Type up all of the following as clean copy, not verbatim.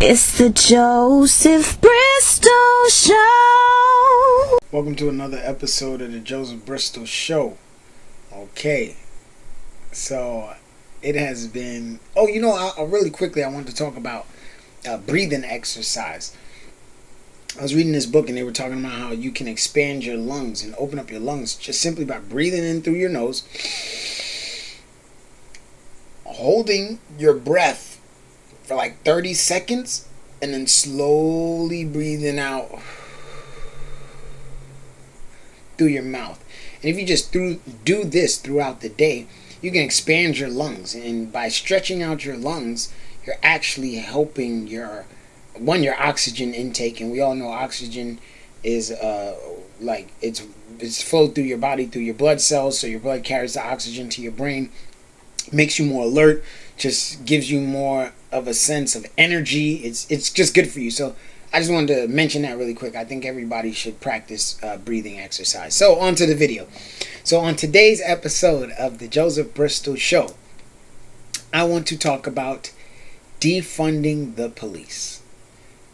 It's the Joseph Bristol Show. Welcome to another episode of the Joseph Bristol Show. Okay, so it has been... really quickly, I want to talk about breathing exercise. I was reading this book and they were talking about how you can expand your lungs and open up your lungs just simply by breathing in through your nose, holding your breath for like 30 seconds, and then slowly breathing out through your mouth. And if you just do this throughout the day, you can expand your lungs. And by stretching out your lungs, you're actually helping your oxygen intake. And we all know oxygen is it's flowed through your body, through your blood cells, so your blood carries the oxygen to your brain, makes you more alert, just gives you more of a sense of energy. It's just good for you. So I just wanted to mention that really quick. I think everybody should practice breathing exercise. So on to the video. So on today's episode of the Joseph Bristol Show, I want to talk about defunding the police.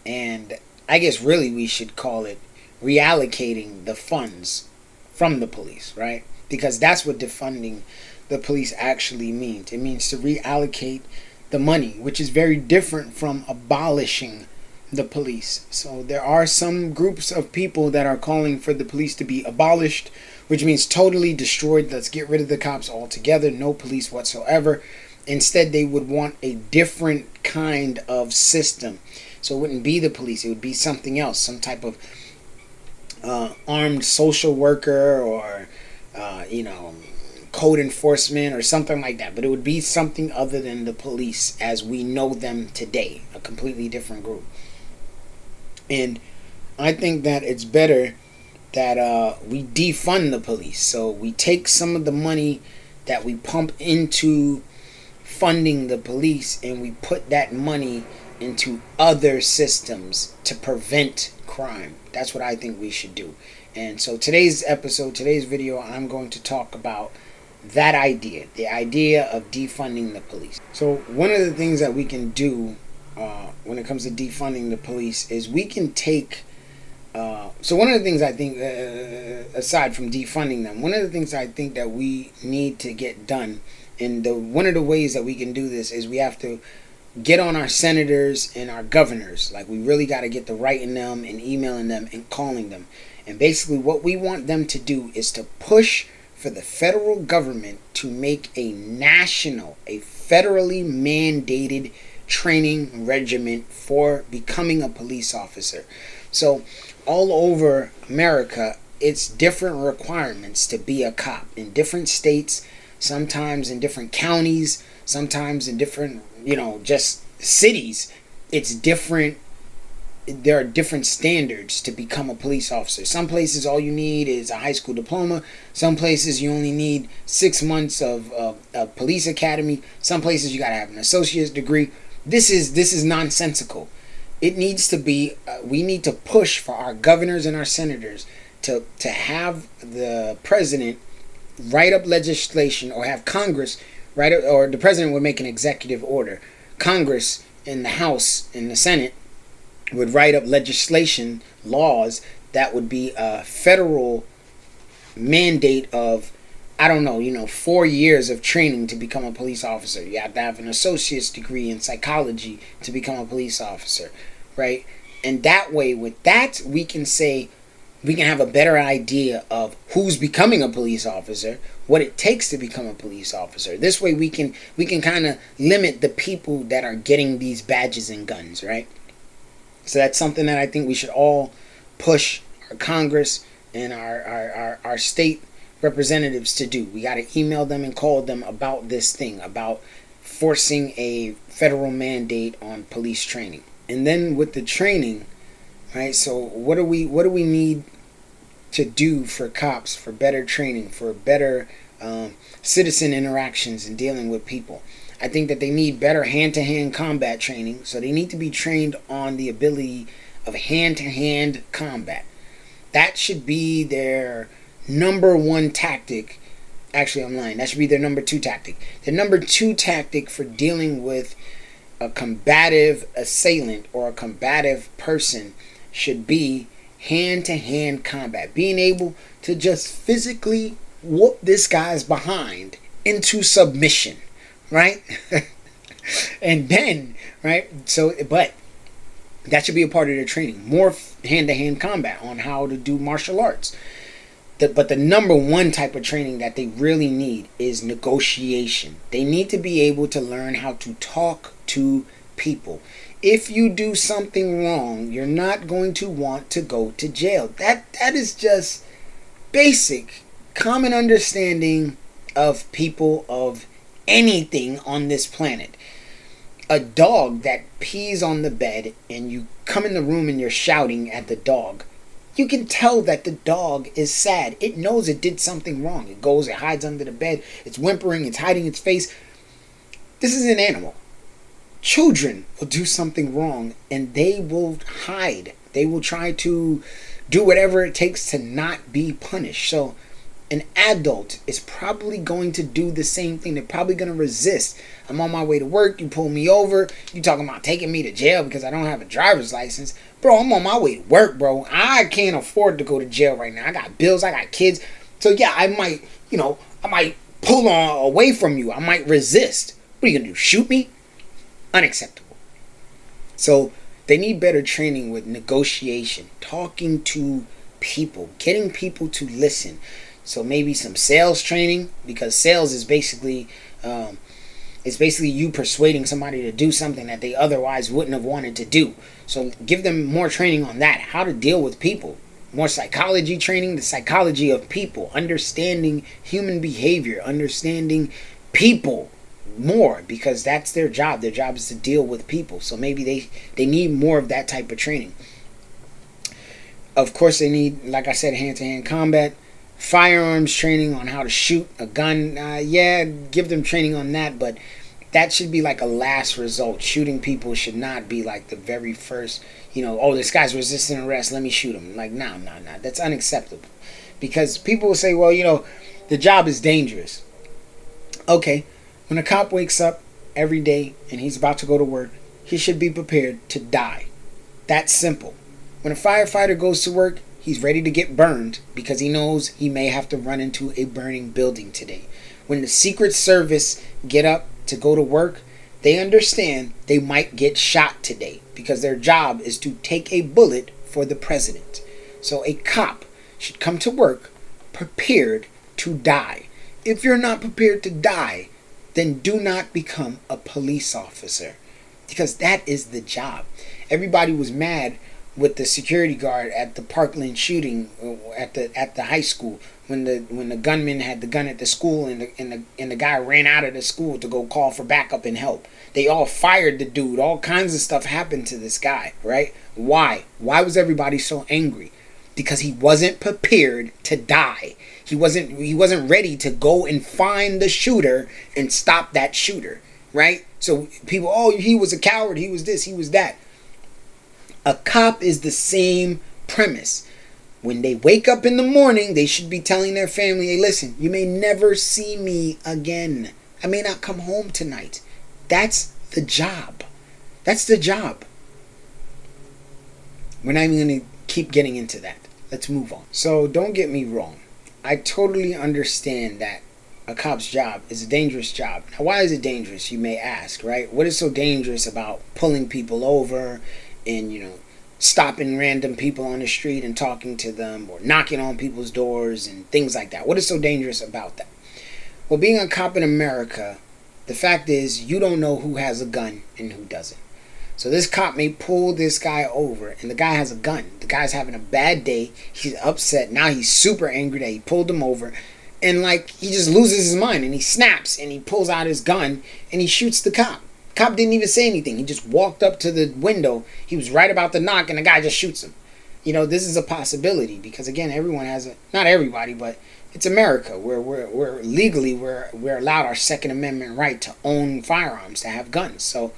And I guess really we should call it reallocating the funds from the police, right? Because that's what defunding the police actually means. It means to reallocate the money, which is very different from abolishing the police. So there are some groups of people that are calling for the police to be abolished, which means totally destroyed. Let's get rid of the cops altogether, no police whatsoever. Instead, they would want a different kind of system. So it wouldn't be the police, it would be something else, some type of armed social worker or code enforcement or something like that. But it would be something other than the police as we know them today, a completely different group. And I think that it's better that we defund the police. So we take some of the money that we pump into funding the police and we put that money into other systems to prevent crime. That's what I think we should do. And so today's video, I'm going to talk about that idea, the idea of defunding the police. So one of the things that we can do when it comes to defunding the police is we can take so one of the things I think aside from defunding them, one of the things I think that we need to get done, and one of the ways that we can do this is we have to get on our senators and our governors. Like, we really got to get to writing them and emailing them and calling them. And basically what we want them to do is to push for the federal government to make a federally mandated training regimen for becoming a police officer. So all over America, it's different requirements to be a cop in different states, sometimes in different counties, sometimes in different, just cities. It's different. There are different standards to become a police officer. Some places all you need is a high school diploma. Some places you only need 6 months of police academy. Some places you gotta have an associate's degree. This is nonsensical. It needs to be. We need to push for our governors and our senators to have the president write up legislation, or have Congress write up, or the president would make an executive order. Congress in the House and the Senate would write up legislation, laws that would be a federal mandate of, 4 years of training to become a police officer. You have to have an associate's degree in psychology to become a police officer, right? And that way, with that, we can have a better idea of who's becoming a police officer, what it takes to become a police officer. This way we can kind of limit the people that are getting these badges and guns, right? So that's something that I think we should all push our Congress and our state representatives to do. We got to email them and call them about this thing, about forcing a federal mandate on police training. And then with the training, right? So what do we need to do for cops, for better training, for better citizen interactions and dealing with people? I think that they need better hand-to-hand combat training. So they need to be trained on the ability of hand-to-hand combat. That should be their number one tactic. Actually, I'm lying. That should be their number two tactic. Their number two tactic for dealing with a combative assailant or a combative person should be hand-to-hand combat. Being able to just physically whoop this guy's behind into submission, right? And then, right? So, but that should be a part of their training. More hand-to-hand combat on how to do martial arts. But the number one type of training that they really need is negotiation. They need to be able to learn how to talk to people. If you do something wrong, you're not going to want to go to jail. That is just basic, common understanding of people, of anything on this planet. A dog that pees on the bed and you come in the room and you're shouting at the dog, you can tell that the dog is sad. It knows it did something wrong. It goes, it hides under the bed, it's whimpering, it's hiding its face. This is an animal. Children will do something wrong and they will hide. They will try to do whatever it takes to not be punished. So an adult is probably going to do the same thing. They're probably going to resist. I'm on my way to work. You pull me over. You talking about taking me to jail because I don't have a driver's license. Bro, I'm on my way to work, bro. I can't afford to go to jail right now. I got bills. I got kids. So yeah, I might pull on away from you. I might resist. What are you going to do? Shoot me? Unacceptable. So they need better training with negotiation, talking to people, getting people to listen. So maybe some sales training, because sales is basically you persuading somebody to do something that they otherwise wouldn't have wanted to do. So give them more training on that, how to deal with people. More psychology training, the psychology of people, understanding human behavior, understanding people more, because that's their job. Their job is to deal with people. So maybe they need more of that type of training. Of course, they need, like I said, hand-to-hand combat. Firearms training on how to shoot a gun. Give them training on that, but that should be like a last result. Shooting people should not be like the very first, this guy's resisting arrest, let me shoot him. Like, no. That's unacceptable. Because people will say, well, the job is dangerous. Okay, when a cop wakes up every day and he's about to go to work, he should be prepared to die. That's simple. When a firefighter goes to work, he's ready to get burned because he knows he may have to run into a burning building today. When the Secret Service get up to go to work, they understand they might get shot today because their job is to take a bullet for the president. So a cop should come to work prepared to die. If you're not prepared to die, then do not become a police officer, because that is the job. Everybody was mad with the security guard at the Parkland shooting at the high school when the gunman had the gun at the school and the guy ran out of the school to go call for backup and help. They all fired the dude. All kinds of stuff happened to this guy, right? Why? Why was everybody so angry? Because he wasn't prepared to die. He wasn't ready to go and find the shooter and stop that shooter, right? So people, he was a coward, he was this, he was that. A cop is the same premise. When they wake up in the morning, they should be telling their family, hey, listen, you may never see me again. I may not come home tonight. That's the job. That's the job. We're not even going to keep getting into that. Let's move on. So don't get me wrong. I totally understand that a cop's job is a dangerous job. Now, why is it dangerous, you may ask, right? What is so dangerous about pulling people over and, stopping random people on the street and talking to them, or knocking on people's doors and things like that? What is so dangerous about that? Well, being a cop in America, the fact is you don't know who has a gun and who doesn't. So this cop may pull this guy over and the guy has a gun. The guy's having a bad day. He's upset. Now he's super angry that he pulled him over. And he just loses his mind and he snaps and he pulls out his gun and he shoots the cop. Cop didn't even say anything. He just walked up to the window. He was right about to knock and the guy just shoots him. This is a possibility because, again, everyone has not everybody, but it's America where we're legally we're allowed our Second Amendment right to own firearms, to have guns. So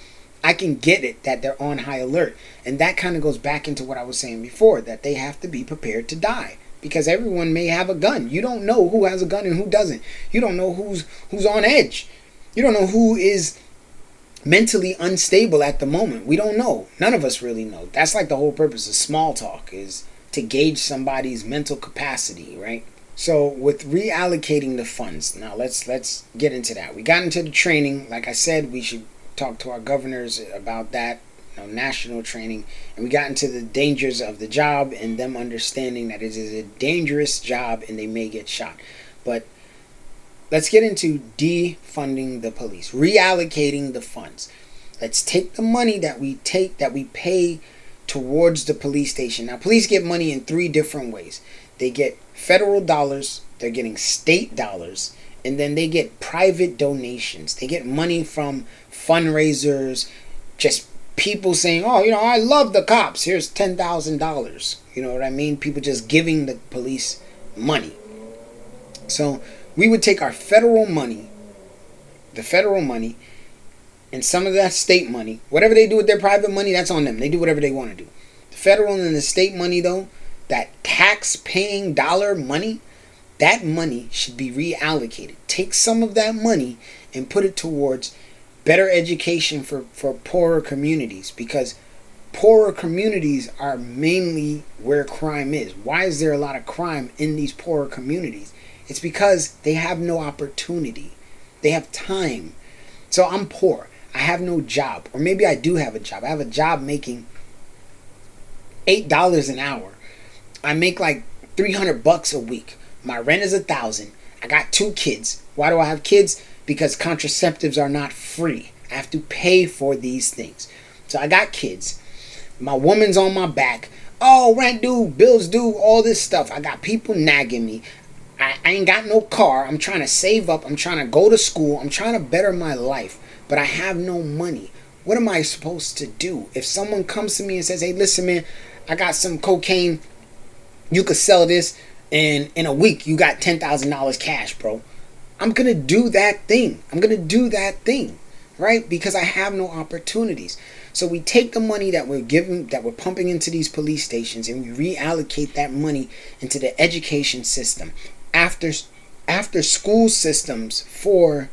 I can get it that they're on high alert. And that kind of goes back into what I was saying before, that they have to be prepared to die. Because everyone may have a gun. You don't know who has a gun and who doesn't. You don't know who's on edge. You don't know who is mentally unstable at the moment. We don't know. None of us really know. That's like the whole purpose of small talk, is to gauge somebody's mental capacity, right? So with reallocating the funds, now let's get into that. We got into the training. Like I said, we should talk to our governors about that, national training. And we got into the dangers of the job and them understanding that it is a dangerous job and they may get shot. But let's get into defunding the police, reallocating the funds. Let's take the money that we pay towards the police station. Now, police get money in 3 different ways. They get federal dollars, they're getting state dollars, and then they get private donations. They get money from fundraisers, just people saying, oh, I love the cops, here's $10,000. You know what I mean? People just giving the police money. So we would take our federal money, and some of that state money. Whatever they do with their private money, that's on them. They do whatever they want to do. The federal and the state money, though, that tax-paying dollar money, that money should be reallocated. Take some of that money and put it towards better education for poorer communities, because poorer communities are mainly where crime is. Why is there a lot of crime in these poorer communities? It's because they have no opportunity. They have time. So I'm poor. I have no job. Or maybe I do have a job. I have a job making $8 an hour. I make like $300 a week. My rent is $1,000. I got 2 kids. Why do I have kids? Because contraceptives are not free. I have to pay for these things. So I got kids. My woman's on my back. Oh, rent due, bills due, all this stuff. I got people nagging me. I ain't got no car. I'm trying to save up. I'm trying to go to school. I'm trying to better my life. But I have no money. What am I supposed to do? If someone comes to me and says, hey, listen, man, I got some cocaine. You could sell this, and in a week you got $10,000 cash, bro. I'm going to do that thing. Right? Because I have no opportunities. So we take the money that we're pumping into these police stations, and we reallocate that money into the education system, after school systems for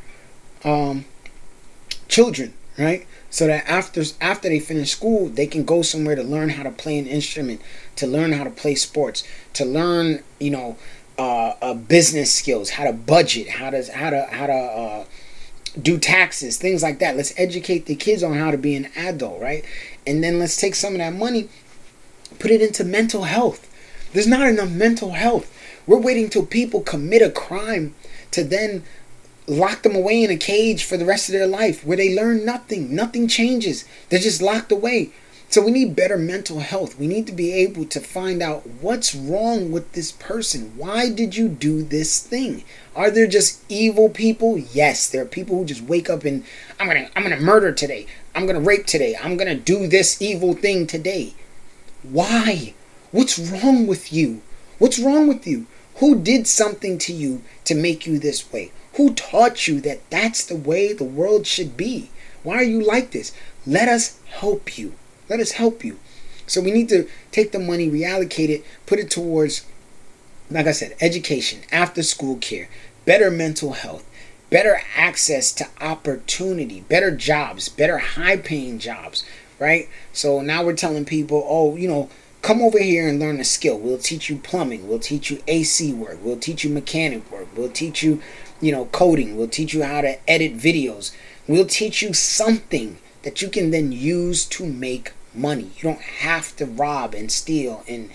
children, right? So that after they finish school, they can go somewhere to learn how to play an instrument, to learn how to play sports, to learn, business skills, how to budget, how to do taxes, things like that. Let's educate the kids on how to be an adult, right? And then let's take some of that money, put it into mental health. There's not enough mental health. We're waiting till people commit a crime to then lock them away in a cage for the rest of their life, where they learn nothing. Nothing changes. They're just locked away. So we need better mental health. We need to be able to find out what's wrong with this person. Why did you do this thing? Are there just evil people? Yes, there are people who just wake up and I'm gonna murder today. I'm gonna rape today. I'm gonna do this evil thing today. Why? What's wrong with you? What's wrong with you? Who did something to you to make you this way? Who taught you that that's the way the world should be? Why are you like this? Let us help you. Let us help you. So we need to take the money, reallocate it, put it towards, like I said, education, after school care, better mental health, better access to opportunity, better jobs, better high paying jobs, right? So now we're telling people, oh, come over here and learn a skill. We'll teach you plumbing. We'll teach you AC work. We'll teach you mechanic work. We'll teach you, coding. We'll teach you how to edit videos. We'll teach you something that you can then use to make money. You don't have to rob and steal and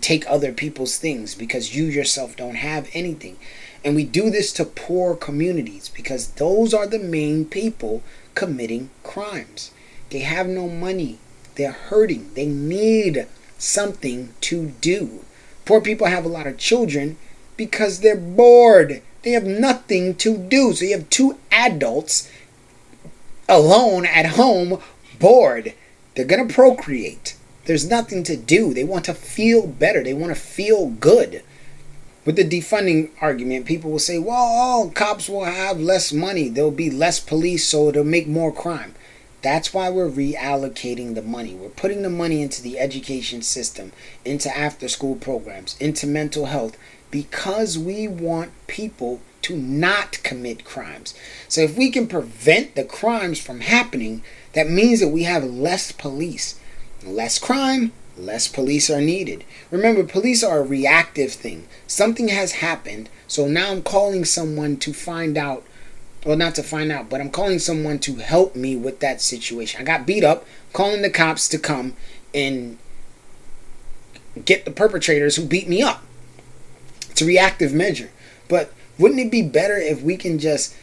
take other people's things because you yourself don't have anything. And we do this to poor communities because those are the main people committing crimes. They have no money. They're hurting. They need something to do. Poor people have a lot of children because they're bored. They have nothing to do. So you have 2 adults alone at home, bored. They're going to procreate. There's nothing to do. They want to feel better. They want to feel good. With the defunding argument, people will say, well, cops will have less money. There'll be less police, so it'll make more crime. That's why we're reallocating the money. We're putting the money into the education system, into after-school programs, into mental health, because we want people to not commit crimes. So if we can prevent the crimes from happening, that means that we have less police. Less crime, less police are needed. Remember, police are a reactive thing. Something has happened, so now I'm calling someone to find out, well, not to find out, but I'm calling someone to help me with that situation. I got beat up, calling the cops to come and get the perpetrators who beat me up. It's a reactive measure. But wouldn't it be better if we can just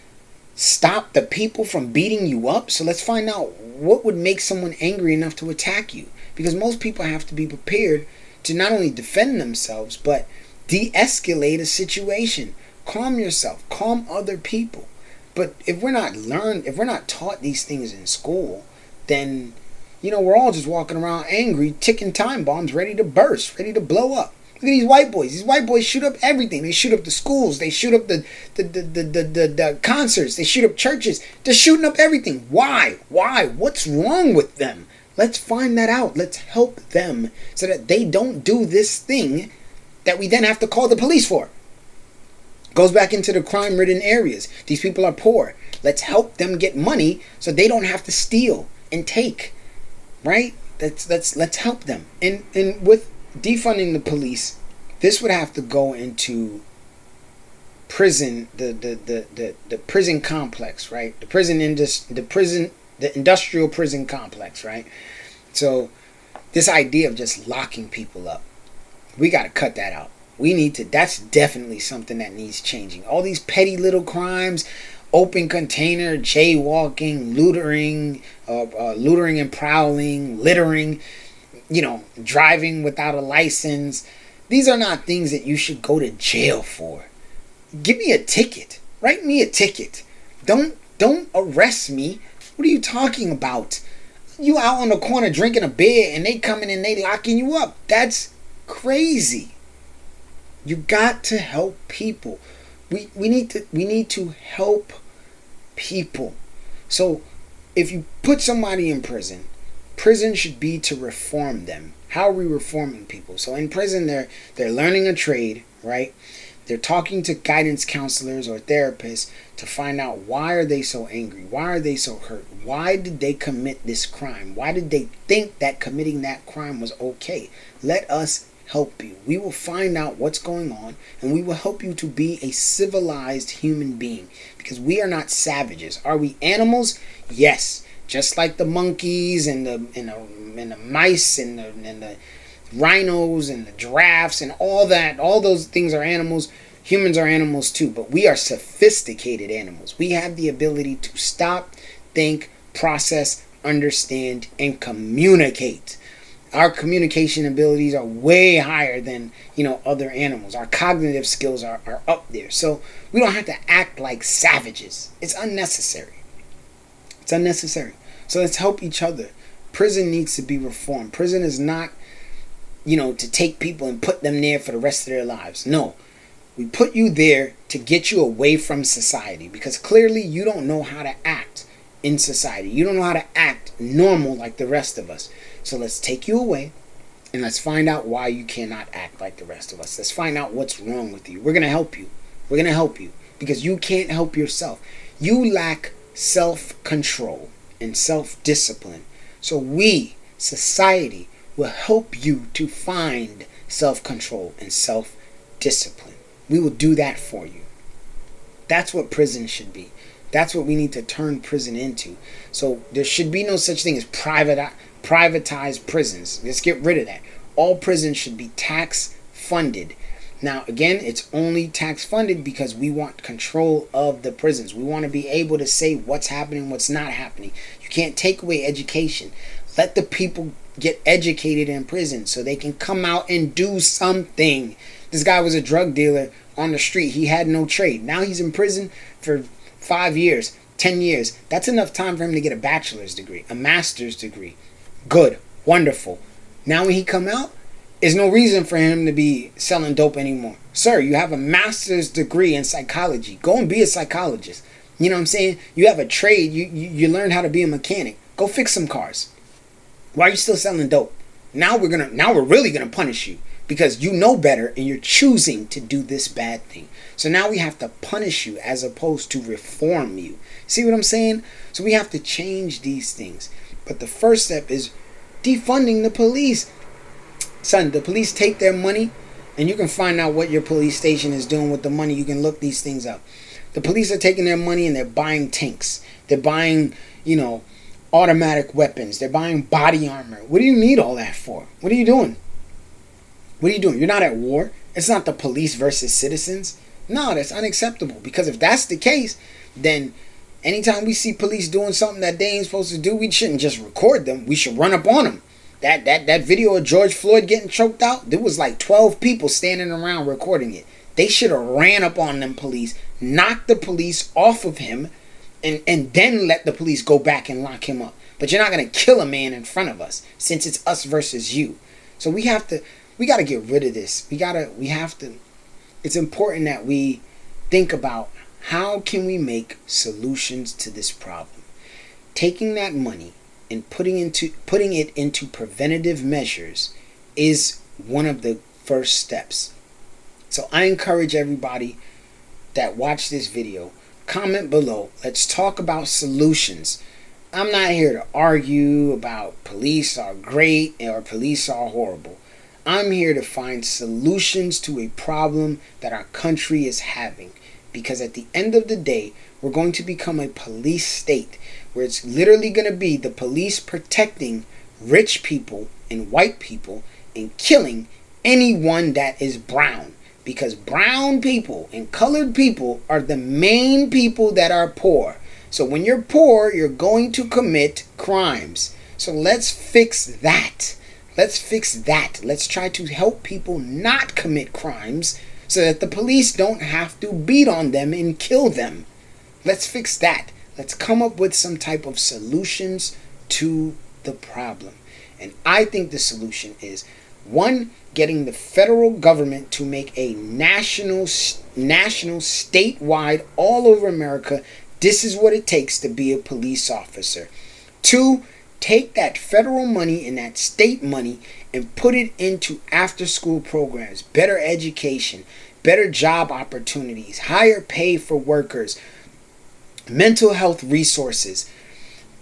stop the people from beating you up? So let's find out what would make someone angry enough to attack you. Because most people have to be prepared to not only defend themselves, but de-escalate a situation. Calm yourself. Calm other people. But if we're not taught these things in school, then, we're all just walking around angry, ticking time bombs, ready to burst, ready to blow up. Look at these white boys. These white boys shoot up everything. They shoot up the schools. They shoot up the concerts. They shoot up churches. They're shooting up everything. Why? What's wrong with them? Let's find that out. Let's help them so that they don't do this thing that we then have to call the police for. Goes back into the crime-ridden areas. These people are poor. Let's help them get money so they don't have to steal and take. Right? Let's help them. And with defunding the police, this would have to go into prison, the prison complex, right? The industrial prison complex, right? So this idea of just locking people up, we got to cut that out. That's definitely something that needs changing. All these petty little crimes, open container, jaywalking, loitering and prowling, littering, driving without a license. These are not things that you should go to jail for. Give me a ticket. Write me a ticket. Don't arrest me. What are you talking about? You out on the corner drinking a beer and they coming and they locking you up. That's crazy. You got to help people. We need to help people. So if you put somebody in prison should be to reform them. How are we reforming people? So in prison they're learning a trade, right? They're talking to guidance counselors or therapists to find out, why are they so angry? Why are they so hurt? Why did they commit this crime? Why did they think that committing that crime was okay? Let us help you. We will find out what's going on, and we will help you to be a civilized human being, because we are not savages. Are we animals? Yes. Just like the monkeys and the mice and the rhinos and the giraffes and all that, all those things are animals. Humans are animals too, but we are sophisticated animals. We have the ability to stop, think, process, understand, and communicate. Our communication abilities are way higher than, other animals. Our cognitive skills are up there. So we don't have to act like savages. It's unnecessary. It's unnecessary. So let's help each other. Prison needs to be reformed. Prison is not, to take people and put them there for the rest of their lives. No. We put you there to get you away from society, because clearly you don't know how to act in society. You don't know how to act normal like the rest of us. So let's take you away and let's find out why you cannot act like the rest of us. Let's find out what's wrong with you. We're going to help you. We're going to help you because you can't help yourself. You lack self-control and self-discipline. So we, society, will help you to find self-control and self-discipline. We will do that for you. That's what prison should be. That's what we need to turn prison into. So there should be no such thing as privatized prisons. Let's get rid of that. All prisons should be tax funded. Now, again, it's only tax funded because we want control of the prisons. We want to be able to say what's happening, what's not happening. You can't take away education. Let the people get educated in prison so they can come out and do something. This guy was a drug dealer on the street. He had no trade. Now he's in prison for 5 years, 10 years. That's enough time for him to get a bachelor's degree, a master's degree. Good. Wonderful. Now when he come out, there's no reason for him to be selling dope anymore. Sir, you have a master's degree in psychology. Go and be a psychologist. You know what I'm saying? You have a trade. You learned how to be a mechanic. Go fix some cars. Why are you still selling dope? Now we're really gonna punish you because you know better and you're choosing to do this bad thing. So now we have to punish you as opposed to reform you. See what I'm saying? So we have to change these things. But the first step is defunding the police. Son, the police take their money, and you can find out what your police station is doing with the money. You can look these things up. The police are taking their money and they're buying tanks. They're buying, automatic weapons. They're buying body armor. What do you need all that for? What are you doing? What are you doing? You're not at war. It's not the police versus citizens. No, that's unacceptable. Because if that's the case, then anytime we see police doing something that they ain't supposed to do, we shouldn't just record them. We should run up on them. That video of George Floyd getting choked out, there was like 12 people standing around recording it. They should have ran up on them police, knocked the police off of him, and then let the police go back and lock him up. But you're not going to kill a man in front of us, since it's us versus you. So we got to get rid of this. It's important that we think about how can we make solutions to this problem. Taking that money and putting it into preventative measures is one of the first steps. So I encourage everybody that watch this video, comment below. Let's talk about solutions. I'm not here to argue about police are great or police are horrible. I'm here to find solutions to a problem that our country is having. Because at the end of the day, we're going to become a police state where it's literally going to be the police protecting rich people and white people and killing anyone that is brown. Because brown people and colored people are the main people that are poor. So when you're poor, you're going to commit crimes. So let's fix that. Let's try to help people not commit crimes so that the police don't have to beat on them and kill them. Let's fix that. Let's come up with some type of solutions to the problem. And I think the solution is, one, getting the federal government to make a national, statewide, all over America, this is what it takes to be a police officer. Two, take that federal money and that state money and put it into after-school programs, better education, better job opportunities, higher pay for workers, mental health resources.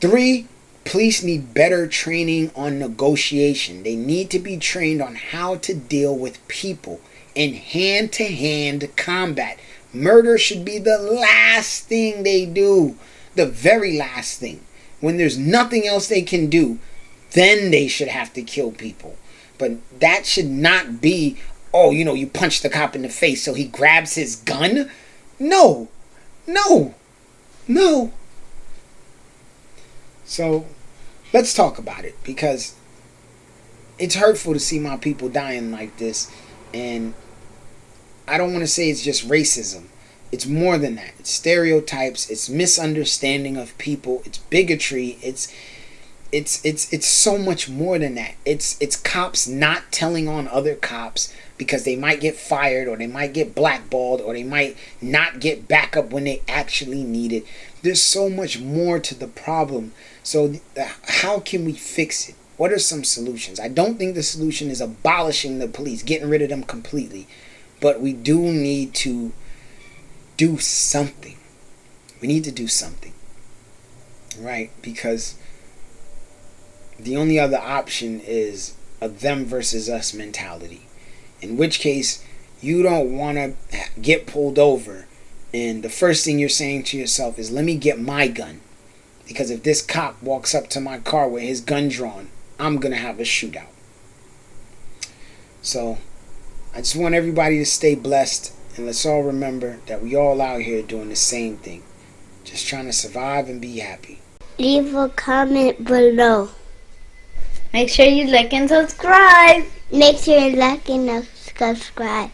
Three, police need better training on negotiation. They need to be trained on how to deal with people in hand-to-hand combat. Murder should be the last thing they do, the very last thing. When there's nothing else they can do, then they should have to kill people. But that should not be, you punch the cop in the face so he grabs his gun. No. So let's talk about it, because it's hurtful to see my people dying like this. And I don't want to say it's just racism. It's more than that. It's stereotypes. It's misunderstanding of people. It's bigotry. It's so much more than that. It's cops not telling on other cops because they might get fired, or they might get blackballed, or they might not get backup when they actually need it. There's so much more to the problem. So how can we fix it? What are some solutions? I don't think the solution is abolishing the police, getting rid of them completely. But we do need to do something. We need to do something. Right? Because the only other option is a them versus us mentality. In which case, you don't want to get pulled over, and the first thing you're saying to yourself is, let me get my gun. Because if this cop walks up to my car with his gun drawn, I'm going to have a shootout. So, I just want everybody to stay blessed, and let's all remember that we all out here doing the same thing. Just trying to survive and be happy. Leave a comment below. Make sure you like and subscribe. Make sure you like and subscribe.